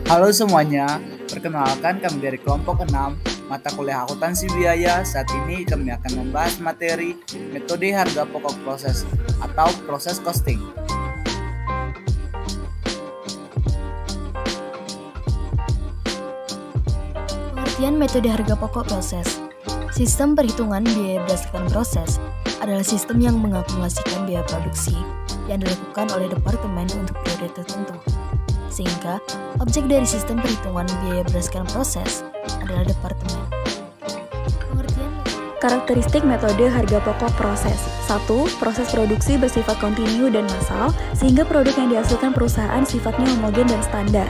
Halo semuanya, perkenalkan kami dari kelompok 6 mata kuliah akuntansi biaya. Saat ini kami akan membahas materi metode harga pokok proses atau proses costing. Pengertian metode harga pokok proses. Sistem perhitungan biaya berdasarkan proses adalah sistem yang mengakumulasikan biaya produksi yang dilakukan oleh departemen untuk periode tertentu. Sehingga, objek dari sistem perhitungan biaya berdasarkan proses adalah departemen. Karakteristik metode harga pokok proses. 1. Proses produksi bersifat kontinu dan massal, sehingga produk yang dihasilkan perusahaan sifatnya homogen dan standar.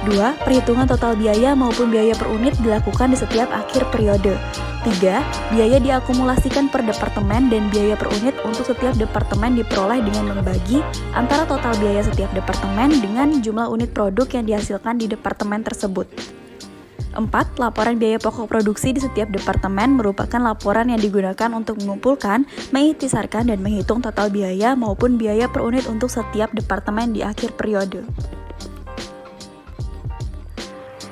2. Perhitungan total biaya maupun biaya per unit dilakukan di setiap akhir periode. 3. Biaya diakumulasikan per departemen dan biaya per unit untuk setiap departemen diperoleh dengan membagi antara total biaya setiap departemen dengan jumlah unit produk yang dihasilkan di departemen tersebut. 4. Laporan biaya pokok produksi di setiap departemen merupakan laporan yang digunakan untuk mengumpulkan, mengikhtisarkan, dan menghitung total biaya maupun biaya per unit untuk setiap departemen di akhir periode.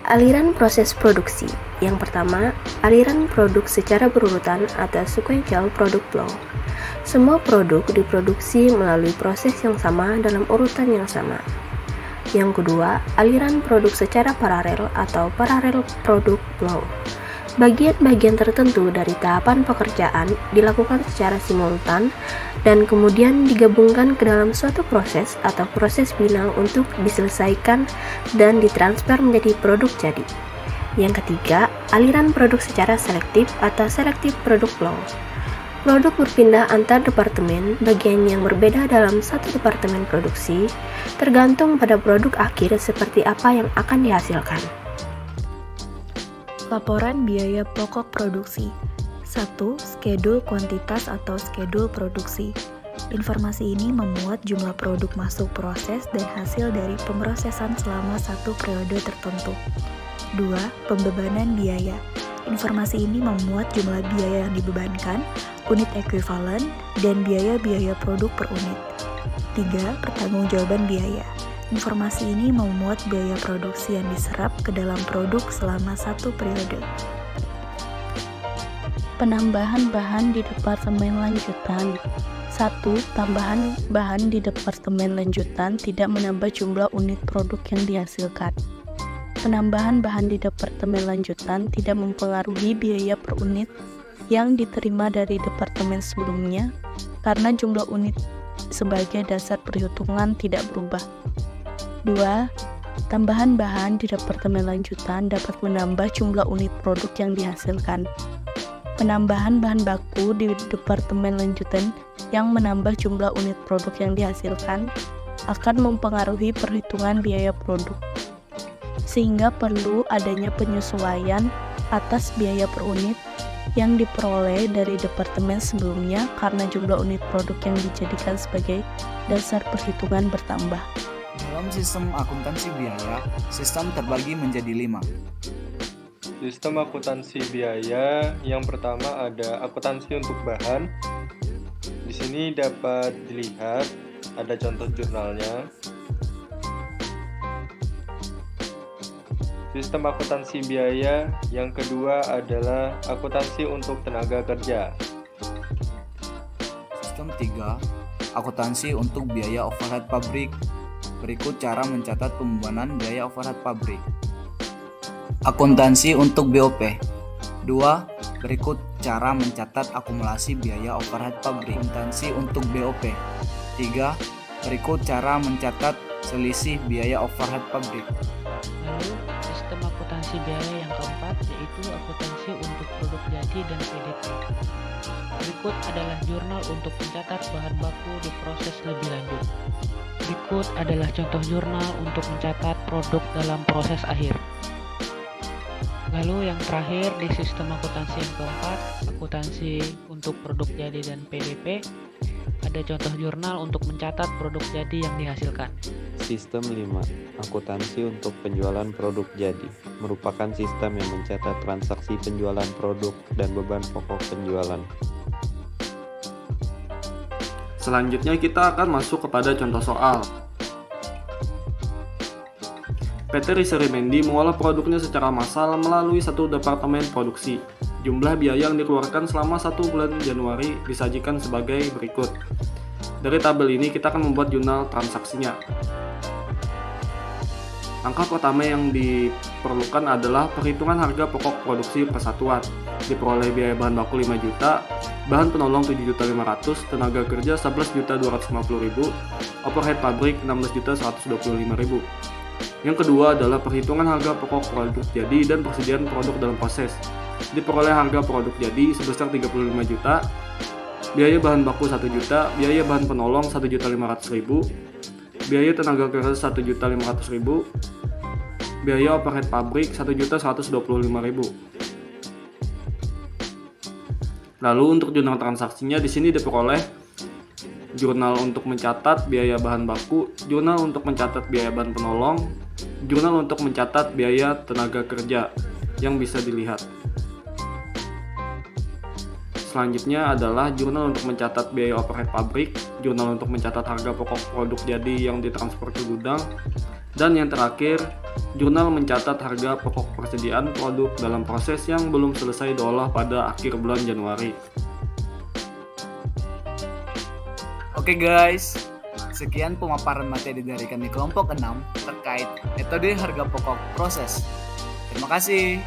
Aliran proses produksi. Yang pertama, aliran produk secara berurutan atau sequential product flow. Semua produk diproduksi melalui proses yang sama dalam urutan yang sama. Yang kedua, aliran produk secara paralel atau parallel product flow. Bagian-bagian tertentu dari tahapan pekerjaan dilakukan secara simultan dan kemudian digabungkan ke dalam suatu proses atau proses final untuk diselesaikan dan ditransfer menjadi produk jadi. Yang ketiga, aliran produk secara selektif atau selective product flow. Produk berpindah antar departemen, bagian yang berbeda dalam satu departemen produksi, tergantung pada produk akhir seperti apa yang akan dihasilkan. Laporan biaya pokok produksi. 1. Skedul kuantitas atau skedul produksi. Informasi ini memuat jumlah produk masuk proses dan hasil dari pemrosesan selama satu periode tertentu. 2. Pembebanan biaya. Informasi ini memuat jumlah biaya yang dibebankan, unit ekuivalen, dan biaya-biaya produk per unit. 3. Pertanggungjawaban biaya. Informasi ini memuat biaya produksi yang diserap ke dalam produk selama satu periode. Penambahan bahan di departemen lanjutan. 1. Tambahan bahan di departemen lanjutan tidak menambah jumlah unit produk yang dihasilkan. Penambahan bahan di departemen lanjutan tidak mempengaruhi biaya per unit yang diterima dari departemen sebelumnya karena jumlah unit sebagai dasar perhitungan tidak berubah. 2. Tambahan bahan di departemen lanjutan dapat menambah jumlah unit produk yang dihasilkan. Penambahan bahan baku di departemen lanjutan yang menambah jumlah unit produk yang dihasilkan akan mempengaruhi perhitungan biaya produk, sehingga perlu adanya penyesuaian atas biaya per unit yang diperoleh dari departemen sebelumnya karena jumlah unit produk yang dijadikan sebagai dasar perhitungan bertambah. Dalam sistem akuntansi biaya, sistem terbagi menjadi 5. Sistem akuntansi biaya yang pertama ada akuntansi untuk bahan. Di sini dapat dilihat ada contoh jurnalnya. Sistem akuntansi biaya yang kedua adalah akuntansi untuk tenaga kerja. Sistem 3, akuntansi untuk biaya overhead pabrik. Berikut cara mencatat pembebanan biaya overhead pabrik. Akuntansi untuk BOP. 2. Berikut cara mencatat akumulasi biaya overhead pabrik. Akuntansi untuk BOP. 3. Berikut cara mencatat selisih biaya overhead pabrik. Lalu, sistem akuntansi biaya yang keempat yaitu akuntansi untuk produk jadi dan PDP. Berikut adalah jurnal untuk mencatat bahan baku di proses lebih lanjut. Berikut adalah contoh jurnal untuk mencatat produk dalam proses akhir. Lalu yang terakhir di sistem akuntansi yang keempat, akuntansi untuk produk jadi dan PDP, ada contoh jurnal untuk mencatat produk jadi yang dihasilkan. Sistem 5, akuntansi untuk penjualan produk jadi, merupakan sistem yang mencatat transaksi penjualan produk dan beban pokok penjualan. Selanjutnya kita akan masuk kepada contoh soal. PT Riserimendi mengolah produknya secara massal melalui satu departemen produksi. Jumlah biaya yang dikeluarkan selama 1 bulan Januari disajikan sebagai berikut. Dari tabel ini kita akan membuat jurnal transaksinya. Langkah pertama yang diperlukan adalah perhitungan harga pokok produksi persatuan. Diperoleh biaya bahan baku 5 juta, bahan penolong 7.500.000, tenaga kerja 11.250.000, overhead pabrik 16.125.000. Yang kedua adalah perhitungan harga pokok produk jadi dan persediaan produk dalam proses. Diperoleh harga produk jadi sebesar 35 juta, biaya bahan baku 1 juta, biaya bahan penolong 1.500.000, biaya tenaga kerja 1.500.000, biaya overhead pabrik 1.125.000. Lalu untuk jurnal transaksinya di sini diperoleh jurnal untuk mencatat biaya bahan baku, jurnal untuk mencatat biaya bahan penolong, jurnal untuk mencatat biaya tenaga kerja yang bisa dilihat. Selanjutnya adalah jurnal untuk mencatat biaya overhead pabrik, jurnal untuk mencatat harga pokok produk jadi yang ditransfer ke gudang, dan yang terakhir, jurnal mencatat harga pokok persediaan produk dalam proses yang belum selesai diolah pada akhir bulan Januari. Oke guys, sekian pemaparan materi dari kami kelompok 6 terkait metode harga pokok proses. Terima kasih.